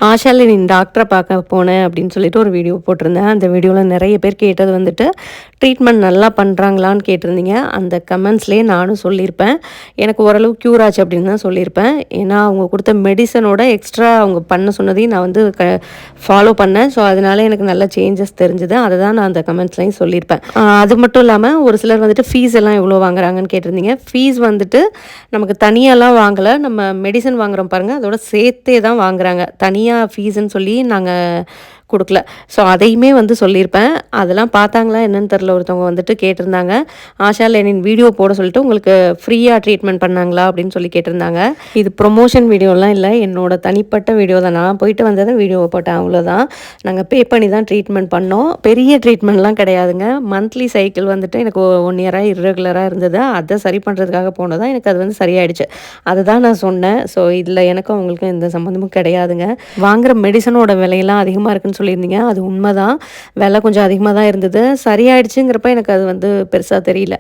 ஆஷாலின் டாக்டரை பார்க்க போனேன் அப்படின்னு சொல்லிட்டு ஒரு வீடியோ போட்டிருந்தேன். அந்த வீடியோவில் நிறைய பேர் கேட்டது வந்துட்டு, ட்ரீட்மெண்ட் நல்லா பண்ணுறாங்களான்னு கேட்டிருந்தீங்க. அந்த கமெண்ட்ஸ்லேயே நானும் சொல்லியிருப்பேன். எனக்கு ஓரளவு க்யூர் ஆச்சு அப்படின்னு தான் சொல்லியிருப்பேன். ஏன்னா அவங்க கொடுத்த மெடிசனோட எக்ஸ்ட்ரா அவங்க பண்ண சொன்னதையும் நான் வந்து ஃபாலோ பண்ணேன். ஸோ அதனால எனக்கு நல்ல சேஞ்சஸ் தெரிஞ்சுது. அதை தான் நான் அந்த கமெண்ட்ஸ்லையும் சொல்லியிருப்பேன். அது மட்டும் இல்லாமல் ஒரு சிலர் வந்துட்டு ஃபீஸ் எல்லாம் எவ்வளோ வாங்குறாங்கன்னு கேட்டிருந்தீங்க. ஃபீஸ் வந்துட்டு நமக்கு தனியாலாம் வாங்கலை. நம்ம மெடிசன் வாங்குறோம் பாருங்கள், அதோட சேர்த்தே தான் வாங்குறாங்க. தனியாக ஃபீஸுன்னு சொல்லி நாங்கள் கொடுக்கல. ஸோ அதையுமே வந்து சொல்லியிருப்பேன். அதெல்லாம் பார்த்தாங்களா என்னன்னு தெரில. ஒருத்தவங்க வந்துட்டு கேட்டிருந்தாங்க, ஆஷா லெனின் வீடியோ போட சொல்லிட்டு உங்களுக்கு ஃப்ரீயாக ட்ரீட்மெண்ட் பண்ணாங்களா அப்படின்னு சொல்லி கேட்டிருந்தாங்க. இது ப்ரொமோஷன் வீடியோலாம் இல்லை, என்னோட தனிப்பட்ட வீடியோ தான். நான் போயிட்டு வந்ததை வீடியோவை போட்டேன், அவ்வளோதான். நாங்கள் பே பண்ணி தான் ட்ரீட்மெண்ட் பண்ணோம். பெரிய ட்ரீட்மெண்ட்லாம் கிடையாதுங்க. மந்த்லி சைக்கிள் வந்துட்டு எனக்கு 1 இயராக இர்ரெகுலராக இருந்தது. அதை சரி பண்ணுறதுக்காக போனதான் எனக்கு அது வந்து சரியாயிடுச்சு. அதுதான் நான் சொன்னேன். ஸோ இதில் எனக்கும் அவங்களுக்கும் எந்த சம்மந்தமும் கிடையாதுங்க. வாங்குகிற மெடிசனோட விலையெல்லாம் அதிகமாக இருக்குன்னு சொல்லியிருந்தீங்க. அது உண்மைதான். விலை கொஞ்சம் அதிகமாக தான் இருந்தது. சரியாயிடுச்சுங்கிறப்ப எனக்கு அது வந்து பெருசாக தெரியல.